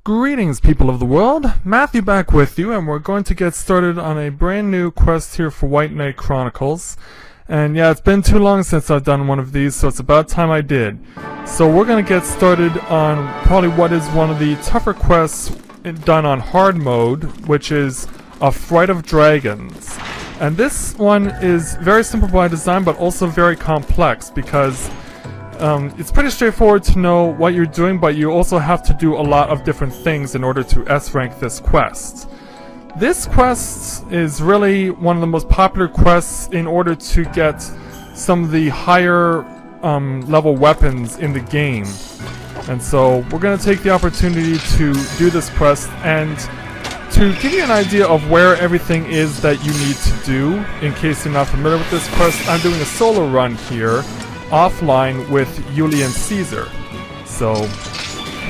Greetings, people of the world. Matthew back with you, and we're going to get started on a brand new quest here for White Knight Chronicles. And yeah, it's been too long since I've done one of these, so it's about time I did. So we're going to get started on probably what is one of the tougher quests done on hard mode, which is a Fright of Dragons. And this one is very simple by design, but also very complex because it's pretty straightforward to know what you're doing, but you also have to do a lot of different things in order to S-rank this quest. This quest is really one of the most popular quests in order to get some of the higher level weapons in the game. And so we're going to take the opportunity to do this quest, and to give you an idea of where everything is that you need to do, in case you're not familiar with this quest, I'm doing a solo run here offline with Julian Caesar. So,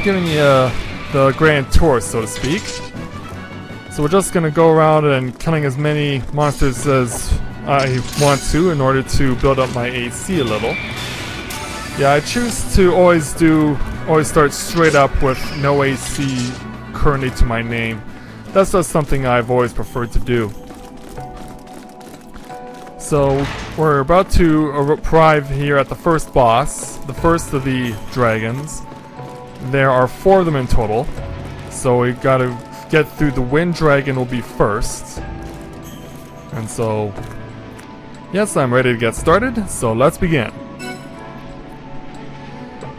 giving you the grand tour, so to speak. So we're just going to go around and killing as many monsters as I want to in order to build up my AC a little. Yeah, I choose to always start straight up with no AC currently to my name. That's just something I've always preferred to do. So we're about to arrive here at the first boss, the first of the dragons. There are 4 of them in total, so we gotta get through the wind dragon will be first. And so, yes, I'm ready to get started, so let's begin.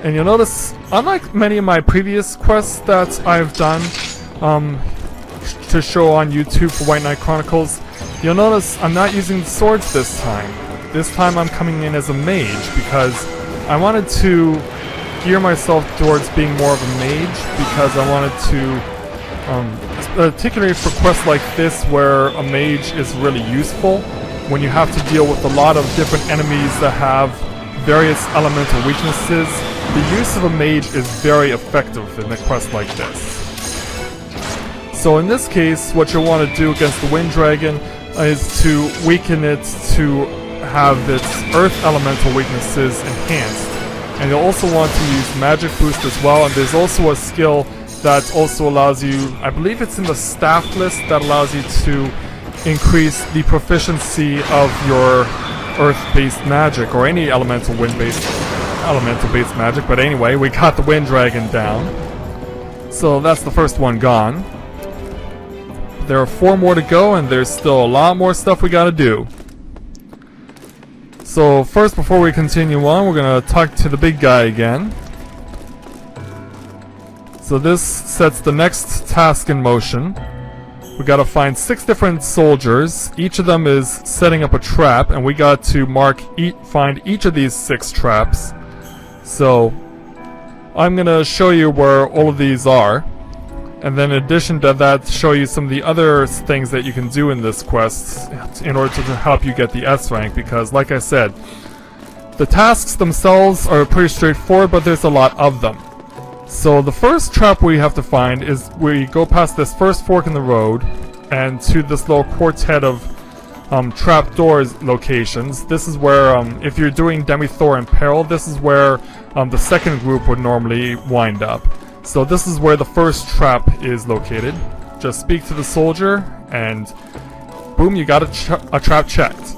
And you'll notice, unlike many of my previous quests that I've done to show on YouTube for White Knight Chronicles, you'll notice I'm not using swords this time. This time I'm coming in as a mage because I wanted to gear myself towards being more of a mage, because I wanted to, particularly for quests like this where a mage is really useful, when you have to deal with a lot of different enemies that have various elemental weaknesses, the use of a mage is very effective in a quest like this. So in this case, what you'll want to do against the wind dragon is to weaken it to have its earth elemental weaknesses enhanced. And you'll also want to use magic boost as well, and there's also a skill that also allows you, I believe it's in the staff list, that allows you to increase the proficiency of your earth-based magic, or any elemental-based magic. But anyway, we got the wind dragon down. So that's the first one gone. There are 4 more to go, and there's still a lot more stuff we gotta do. So first, before we continue on, we're gonna talk to the big guy again. So this sets the next task in motion. We gotta find 6 different soldiers. Each of them is setting up a trap, and we got to find each of these 6 traps. So I'm gonna show you where all of these are. And then in addition to that, show you some of the other things that you can do in this quest in order to help you get the S rank, because like I said, the tasks themselves are pretty straightforward, but there's a lot of them. So the first trap we have to find is we go past this first fork in the road and to this little quartet of trapdoors locations. This is where, if you're doing Demi-Thor in Peril, this is where the second group would normally wind up. So this is where the first trap is located. Just speak to the soldier, and boom, you got a trap checked.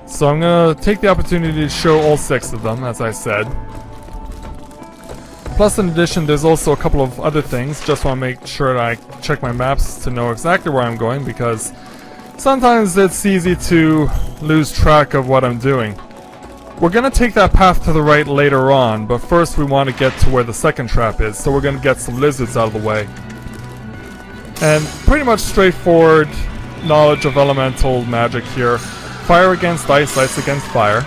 So I'm gonna take the opportunity to show all 6 of them, as I said. Plus, in addition, there's also a couple of other things. Just want to make sure that I check my maps to know exactly where I'm going, because sometimes it's easy to lose track of what I'm doing. We're going to take that path to the right later on, but first we want to get to where the second trap is, so we're going to get some lizards out of the way. And pretty much straightforward knowledge of elemental magic here. Fire against ice, ice against fire.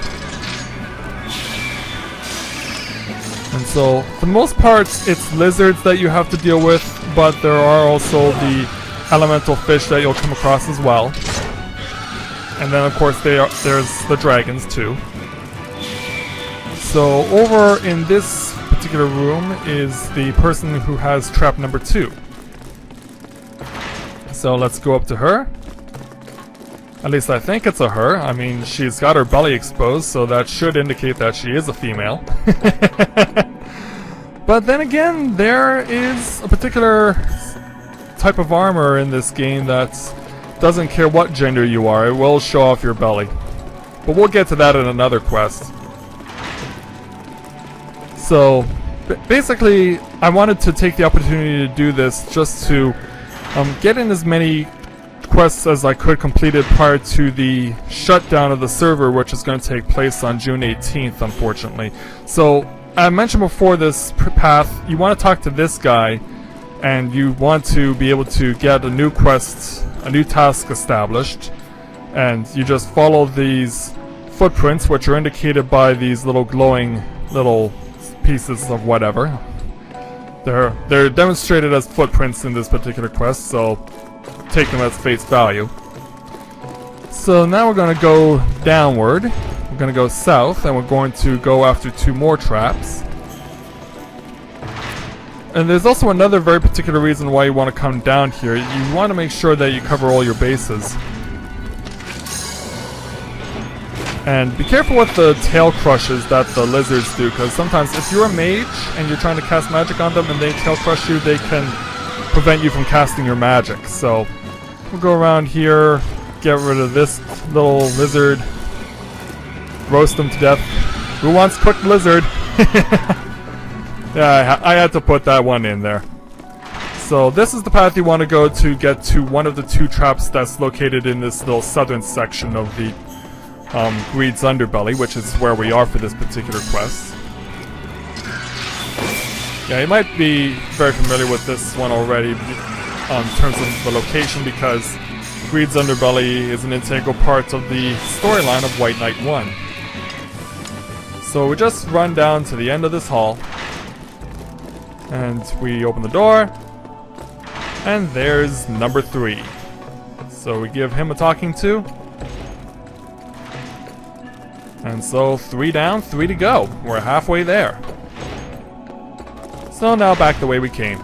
And so, for the most part, it's lizards that you have to deal with, but there are also the elemental fish that you'll come across as well. And then of course there's the dragons too. So over in this particular room is the person who has trap number 2. So let's go up to her. At least I think it's a her. I mean, she's got her belly exposed, so that should indicate that she is a female. But then again, there is a particular type of armor in this game that doesn't care what gender you are, it will show off your belly. But we'll get to that in another quest. So, basically, I wanted to take the opportunity to do this just to get in as many quests as I could completed prior to the shutdown of the server, which is going to take place on June 18th, unfortunately. So, I mentioned before this path, you want to talk to this guy, and you want to be able to get a new quest, a new task established, and you just follow these footprints, which are indicated by these little glowing little pieces of whatever. They're demonstrated as footprints in this particular quest, so take them as face value. So now we're going to go downward. We're going to go south, and we're going to go after 2 more traps. And there's also another very particular reason why you want to come down here. You want to make sure that you cover all your bases. And be careful with the tail crushes that the lizards do, because sometimes if you're a mage and you're trying to cast magic on them and they tail crush you, they can prevent you from casting your magic. So we'll go around here, get rid of this little lizard, roast them to death. Who wants cooked lizard? Yeah, I had to put that one in there. So this is the path you want to go to get to one of the 2 traps that's located in this little southern section of the Greed's underbelly, which is where we are for this particular quest. Yeah, you might be very familiar with this one already in terms of the location, because Greed's underbelly is an integral part of the storyline of White Knight 1. So we just run down to the end of this hall, and we open the door, and there's number 3. So we give him a talking to. And so 3 down, 3 to go. We're halfway there. So now back the way we came.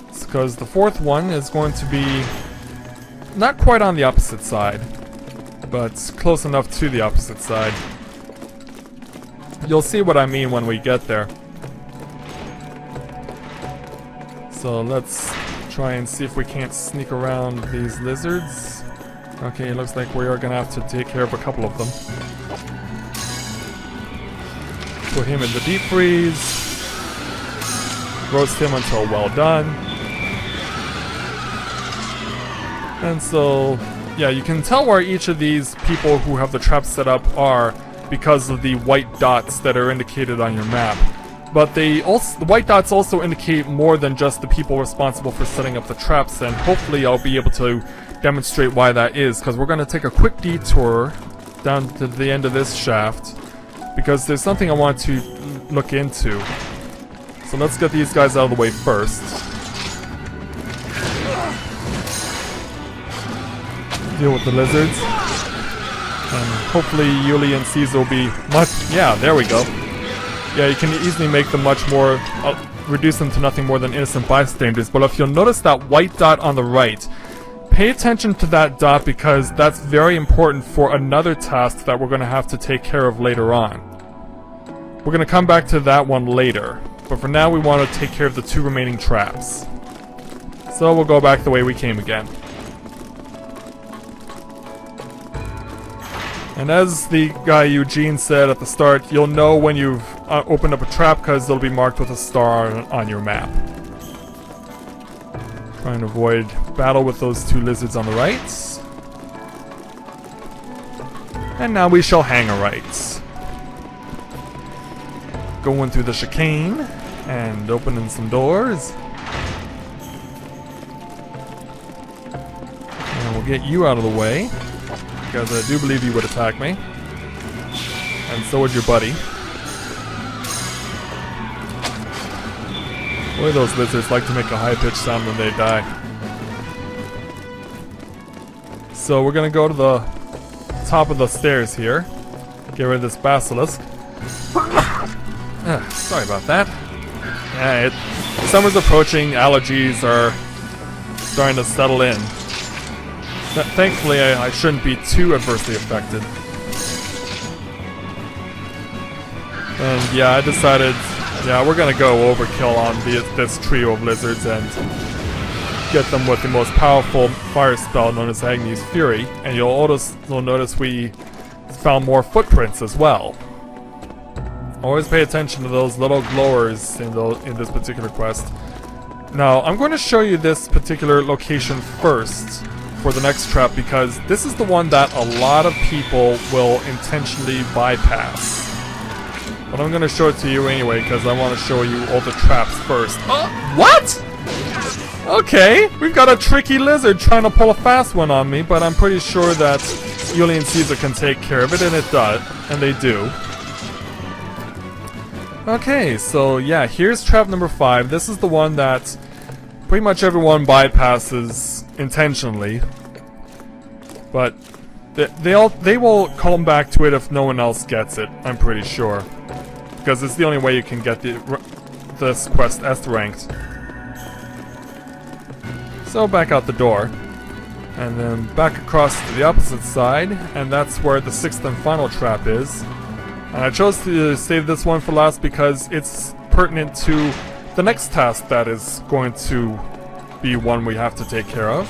It's because the 4th one is going to be not quite on the opposite side, but close enough to the opposite side. You'll see what I mean when we get there. So let's try and see if we can't sneak around these lizards. Okay, it looks like we are going to have to take care of a couple of them. Put him in the deep freeze. Roast him until well done. And so, yeah, you can tell where each of these people who have the traps set up are because of the white dots that are indicated on your map. But the white dots also indicate more than just the people responsible for setting up the traps, and hopefully I'll be able to demonstrate why that is, because we're going to take a quick detour down to the end of this shaft, because there's something I want to look into. So let's get these guys out of the way first. Deal with the lizards. And hopefully Yuli and Caesar will be much... Yeah, there we go. Yeah, you can easily make them much more... reduce them to nothing more than innocent bystanders. But if you'll notice that white dot on the right, pay attention to that dot, because that's very important for another task that we're going to have to take care of later on. We're going to come back to that one later. But for now we want to take care of the 2 remaining traps. So we'll go back the way we came again. And as the guy Eugene said at the start, you'll know when you've opened up a trap because it'll be marked with a star on your map. Trying to avoid battle with those 2 lizards on the right. And now we shall hang a right. Going through the chicane and opening some doors. And we'll get you out of the way, because I do believe you would attack me. And so would your buddy. Boy, those lizards like to make a high-pitched sound when they die. So we're gonna go to the top of the stairs here. Get rid of this basilisk. Sorry about that. Yeah, summer's approaching, allergies are starting to settle in. Thankfully, I shouldn't be too adversely affected. And yeah, I decided Yeah, we're gonna go overkill on this trio of lizards and get them with the most powerful fire spell known as Agni's Fury. And you'll notice we found more footprints as well. Always pay attention to those little glowers in this particular quest. Now, I'm going to show you this particular location first for the next trap, because this is the one that a lot of people will intentionally bypass. But I'm going to show it to you anyway, because I want to show you all the traps first. What? Okay, we've got a tricky lizard trying to pull a fast one on me, but I'm pretty sure that Yuli and Caesar can take care of it, and it does, and they do. Okay, so yeah, here's trap number 5. This is the one that pretty much everyone bypasses intentionally, but they will come back to it if no one else gets it, I'm pretty sure, because it's the only way you can get this quest S-ranked. So back out the door, and then back across to the opposite side, and that's where the 6th and final trap is. And I chose to save this one for last because it's pertinent to the next task that is going to be one we have to take care of.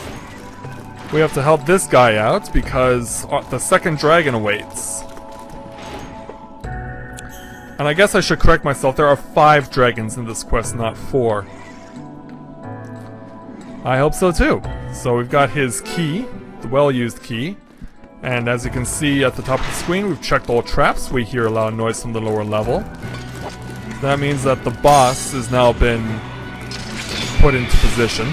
We have to help this guy out because the second dragon awaits. And I guess I should correct myself, there are 5 dragons in this quest, not 4. I hope so too. So we've got his key, the well-used key. And as you can see at the top of the screen, we've checked all traps. We hear a loud noise from the lower level. That means that the boss has now been put into position.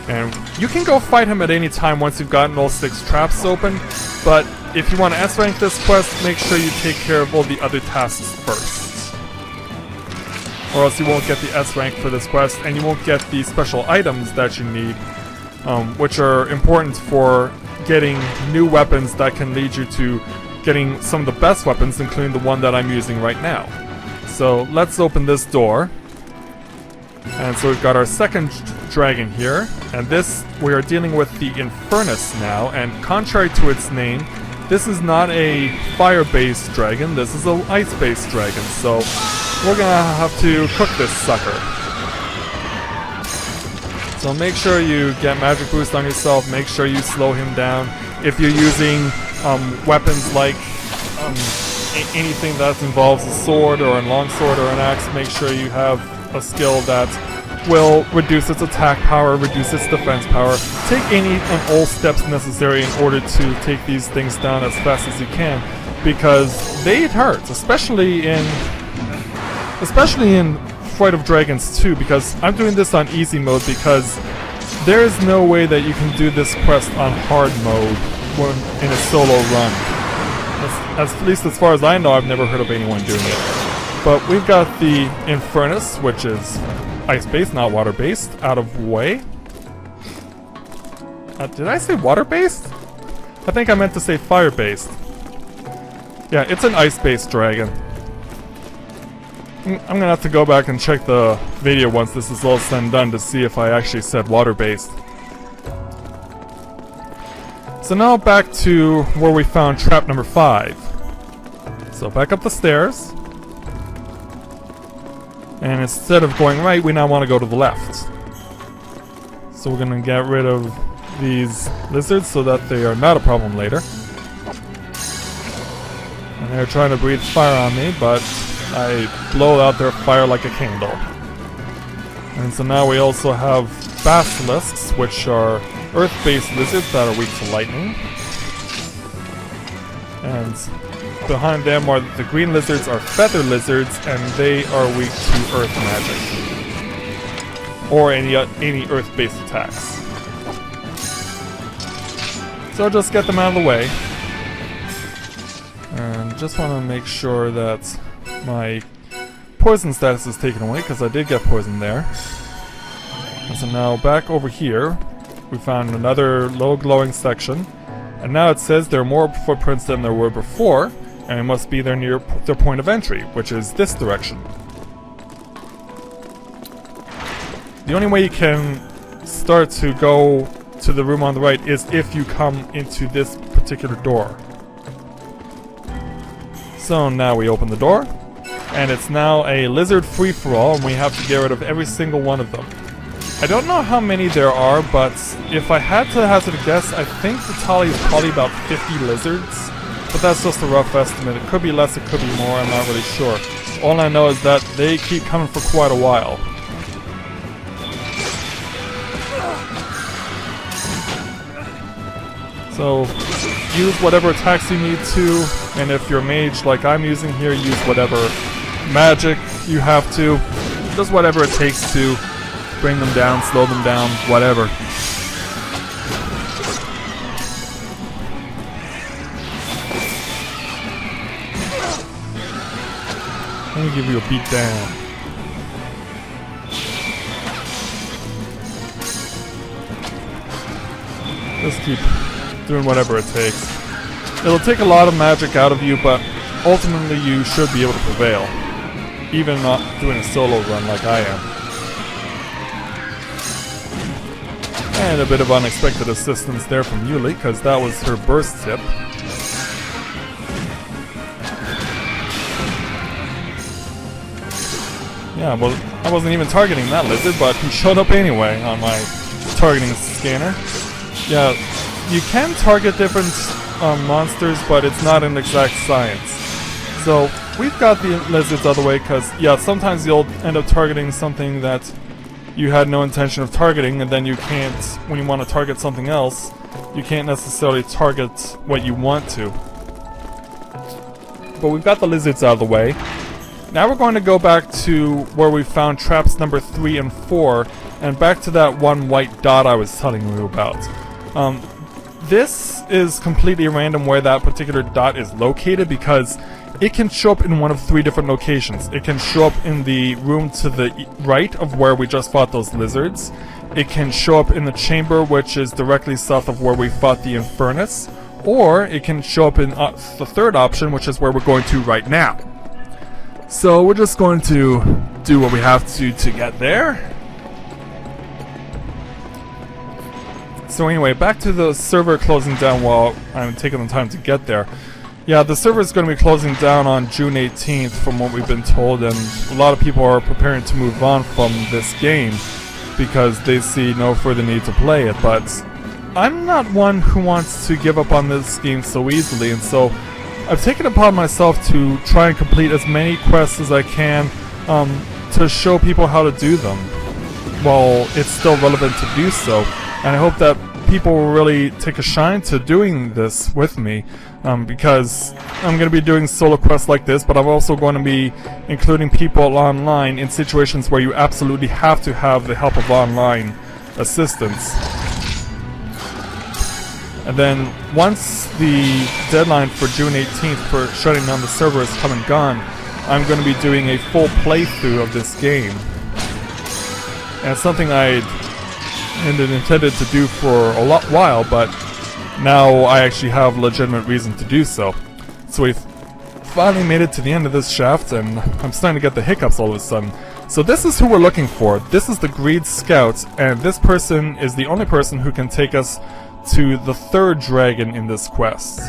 And you can go fight him at any time once you've gotten all 6 traps open. But if you want to S-rank this quest, make sure you take care of all the other tasks first. Or else you won't get the S-rank for this quest, and you won't get the special items that you need, which are important for getting new weapons that can lead you to getting some of the best weapons, including the one that I'm using right now. So let's open this door. And so we've got our second dragon here, and this, we are dealing with the Infernus now, and contrary to its name, this is not a fire-based dragon, this is an ice-based dragon, so we're gonna have to cook this sucker. So make sure you get magic boost on yourself, make sure you slow him down. If you're using weapons like anything that involves a sword or a longsword or an axe, make sure you have a skill that will reduce its attack power, reduce its defense power. Take any and all steps necessary in order to take these things down as fast as you can, because they hurt, especially in Fright of Dragons 2, because I'm doing this on easy mode because there is no way that you can do this quest on hard mode when in a solo run. At least as far as I know, I've never heard of anyone doing it. But we've got the Infernus, which is ice-based, not water-based, out of the way. Did I say water-based? I think I meant to say fire-based. Yeah, it's an ice-based dragon. I'm gonna have to go back and check the video once this is all said and done to see if I actually said water-based. So now back to where we found trap number 5. So back up the stairs. And instead of going right, we now want to go to the left. So we're gonna get rid of these lizards so that they are not a problem later. And they're trying to breathe fire on me, but I blow out their fire like a candle. And so now we also have basilisks, which are earth-based lizards that are weak to lightning. And behind them are the green lizards are feather lizards, and they are weak to earth magic. Or any earth-based attacks. So just get them out of the way. And just want to make sure that my poison status is taken away, because I did get poisoned there. And so now back over here, we found another low glowing section. And now it says there are more footprints than there were before, and it must be near their point of entry, which is this direction. The only way you can start to go to the room on the right is if you come into this particular door. So now we open the door, and it's now a lizard free-for-all, and we have to get rid of every single one of them. I don't know how many there are, but if I had to hazard a guess, I think the tally is probably about 50 lizards. But that's just a rough estimate. It could be less, it could be more, I'm not really sure. All I know is that they keep coming for quite a while. So, use whatever attacks you need to, and if you're a mage like I'm using here, use whatever magic you have to. Just whatever it takes to bring them down, slow them down, whatever. Let me give you a beat down. Just keep doing whatever it takes. It'll take a lot of magic out of you, but ultimately you should be able to prevail. Even not doing a solo run like I am. And a bit of unexpected assistance there from Yuli, because that was her burst tip. Yeah, well, I wasn't even targeting that lizard, but he showed up anyway on my targeting scanner. Yeah, you can target different monsters, but it's not an exact science. So, we've got the lizards out of the way, because, yeah, sometimes you'll end up targeting something that you had no intention of targeting, and then you can't, when you want to target something else, you can't necessarily target what you want to. But we've got the lizards out of the way. Now we're going to go back to where we found traps number 3 and 4, and back to that one white dot I was telling you about. This is completely random where that particular dot is located, because it can show up in one of 3 different locations. It can show up in the room to the right of where we just fought those lizards. It can show up in the chamber, which is directly south of where we fought the Infernus. Or it can show up in the third option, which is where we're going to right now. So we're just going to do what we have to get there. So anyway, back to the server closing down while I'm taking the time to get there. Yeah, the server is going to be closing down on June 18th from what we've been told, and a lot of people are preparing to move on from this game because they see no further need to play it, but I'm not one who wants to give up on this game so easily, and so I've taken it upon myself to try and complete as many quests as I can to show people how to do them while it's still relevant to do so. And I hope that people will really take a shine to doing this with me, because I'm going to be doing solo quests like this, but I'm also going to be including people online in situations where you absolutely have to have the help of online assistance. And then once the deadline for June 18th for shutting down the server is come and gone, I'm going to be doing a full playthrough of this game. And it's something I intended to do for a while, but now I actually have legitimate reason to do so. So we've finally made it to the end of this shaft, and I'm starting to get the hiccups all of a sudden. So this is who we're looking for. This is the Greed Scout, and this person is the only person who can take us to the third dragon in this quest.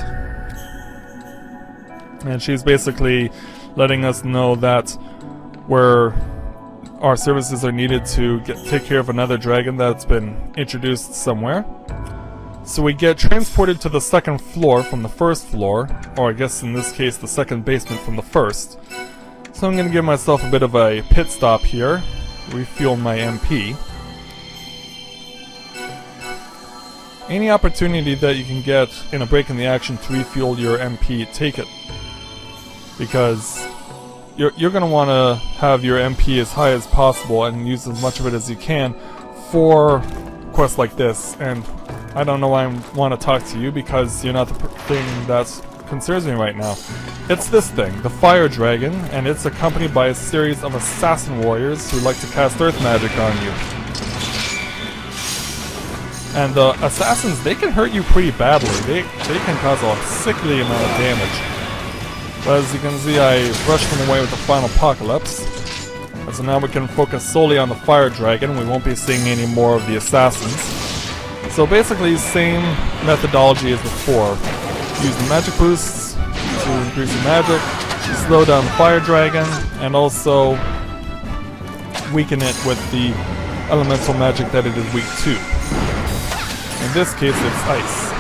And she's basically letting us know that where our services are needed to take care of another dragon that's been introduced somewhere. So we get transported to the second floor from the first floor, or I guess in this case the second basement from the first. So I'm going to give myself a bit of a pit stop here, refuel my MP. Any opportunity that you can get in a break in the action to refuel your MP, take it. Because you're going to want to have your MP as high as possible and use as much of it as you can for quests like this. And I don't know why I want to talk to you, because you're not the thing that concerns me right now. It's this thing, the Fire Dragon, and it's accompanied by a series of assassin warriors who like to cast earth magic on you. And the assassins, they can hurt you pretty badly. They can cause a sickly amount of damage. But as you can see, I brushed them away with the final apocalypse. And so now we can focus solely on the Fire Dragon. We won't be seeing any more of the assassins. So basically, same methodology as before. Use the magic boosts to increase your magic. slow down Fire Dragon, and also weaken it with the elemental magic that it is weak to. In this case, it's ice.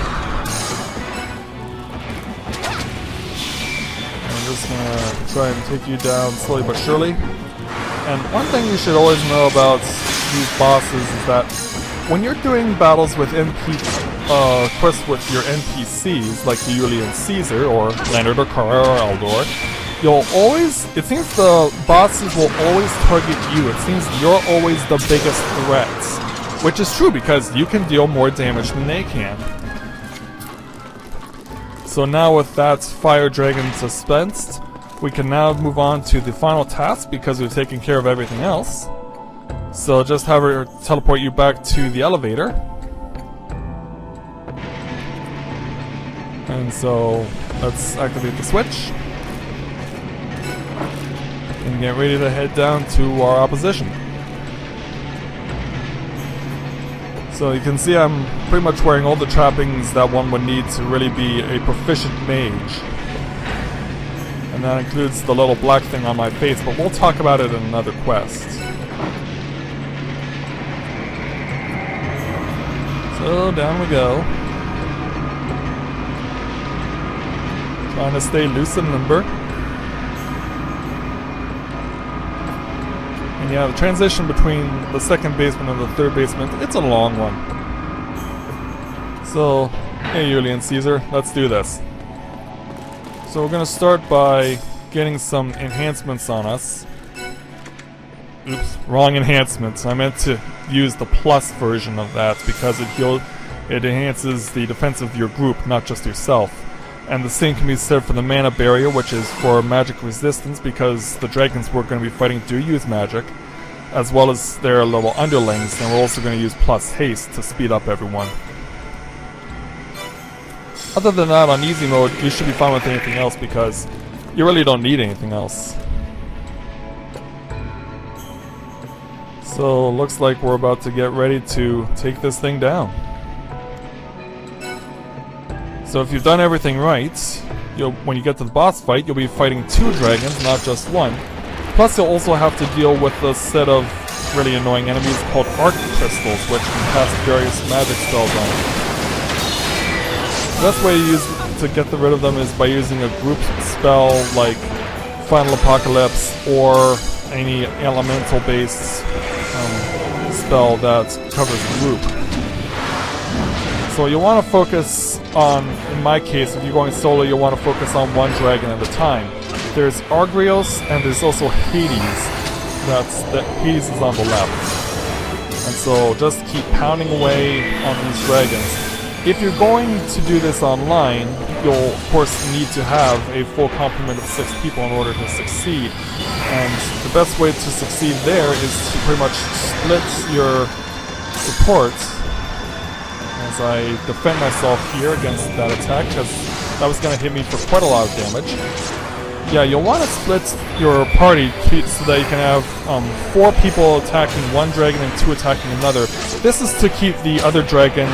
I'm just gonna try and take you down slowly but surely. And one thing you should always know about these bosses is that when you're doing battles with quests with your NPCs, like Julian Caesar, or Leonard, or Kara, or Eldor, it seems the bosses will always target you. It seems you're always the biggest threat. Which is true, because you can deal more damage than they can. So now with that Fire Dragon dispensed, we can now move on to the final task, because we've taken care of everything else. So just have her teleport you back to the elevator. And so let's activate the switch. And get ready to head down to our opposition. So you can see I'm pretty much wearing all the trappings that one would need to really be a proficient mage. And that includes the little black thing on my face, but we'll talk about it in another quest. So down we go. Trying to stay loose and limber. And yeah, the transition between the second basement and the third basement, it's a long one. So, hey Julian Caesar, let's do this. So we're gonna start by getting some enhancements on us. Oops, wrong enhancements. I meant to use the plus version of that because it enhances the defense of your group, not just yourself. And the same can be said for the mana barrier, which is for magic resistance, because the dragons we're going to be fighting do use magic, as well as their little underlings, and we're also going to use plus haste to speed up everyone. Other than that, on easy mode, you should be fine with anything else, because you really don't need anything else. So, looks like we're about to get ready to take this thing down. So if you've done everything right, when you get to the boss fight, you'll be fighting 2 dragons, not just 1. Plus you'll also have to deal with a set of really annoying enemies called arc crystals, which can cast various magic spells on you. The best way to get rid of them is by using a group spell like Final Apocalypse or any elemental based spell that covers the group. So you'll want to focus on, in my case, if you're going solo, you'll want to focus on 1 dragon at a time. There's Argrios, and there's also Hades. Hades is on the left. And so just keep pounding away on these dragons. If you're going to do this online, you'll of course need to have a full complement of 6 people in order to succeed. And the best way to succeed there is to pretty much split your support as I defend myself here against that attack, because that was going to hit me for quite a lot of damage. Yeah, you'll want to split your party so that you can have 4 people attacking 1 dragon and 2 attacking another. This is to keep the other dragon's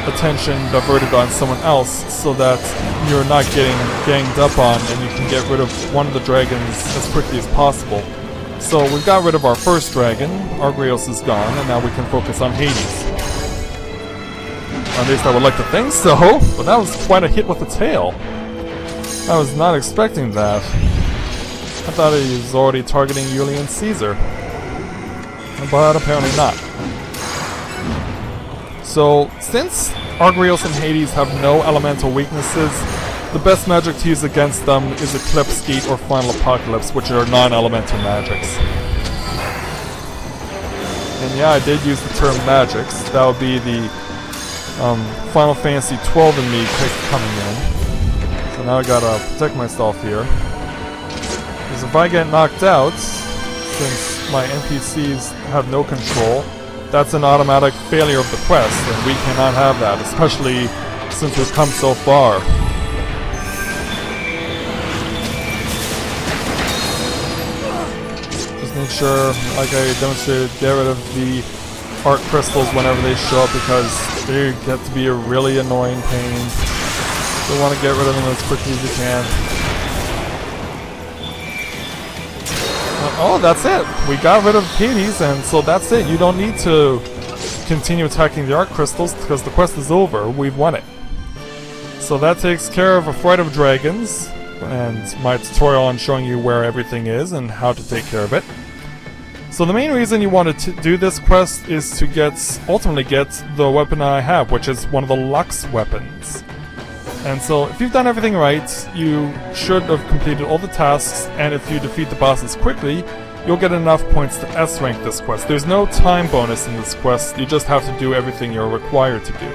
attention diverted on someone else, so that you're not getting ganged up on and you can get rid of one of the dragons as quickly as possible. So we've got rid of our first dragon, Argrios is gone, and now we can focus on Hades. At least I would like to think so, but that was quite a hit with the tail. I was not expecting that. I thought he was already targeting Julian Caesar, but apparently not. So, since Argrios and Hades have no elemental weaknesses, the best magic to use against them is Eclipse Gate or Final Apocalypse, which are non-elemental magics. And yeah, I did use the term magics. That would be the Final Fantasy 12 in me coming in. So now I gotta protect myself here. Because if I get knocked out, since my NPCs have no control, that's an automatic failure of the quest, and we cannot have that, especially since we've come so far. Just make sure, like I demonstrated, get rid of the arc crystals whenever they show up, because they get to be a really annoying pain. You want to get rid of them as quickly as you can. oh, that's it. We got rid of Hades, and so that's it. You don't need to continue attacking the Arc Crystals because the quest is over. We've won it. So that takes care of a Fright of Dragons, and my tutorial on showing you where everything is and how to take care of it. So the main reason you want to do this quest is to ultimately get the weapon I have, which is one of the Lux weapons. And so if you've done everything right, you should have completed all the tasks, and if you defeat the bosses quickly, you'll get enough points to S-rank this quest. There's no time bonus in this quest, you just have to do everything you're required to do.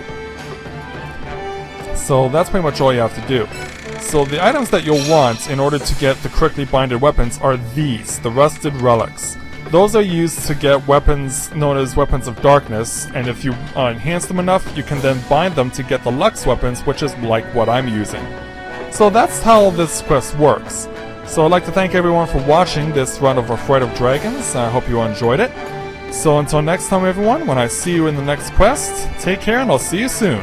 So that's pretty much all you have to do. So the items that you'll want in order to get the correctly binded weapons are these, the Rusted Relics. Those are used to get weapons known as Weapons of Darkness, and if you enhance them enough, you can then bind them to get the Lux weapons, which is like what I'm using. So that's how this quest works. So I'd like to thank everyone for watching this run of Fright of Dragons. I hope you enjoyed it. So until next time everyone, when I see you in the next quest, take care and I'll see you soon.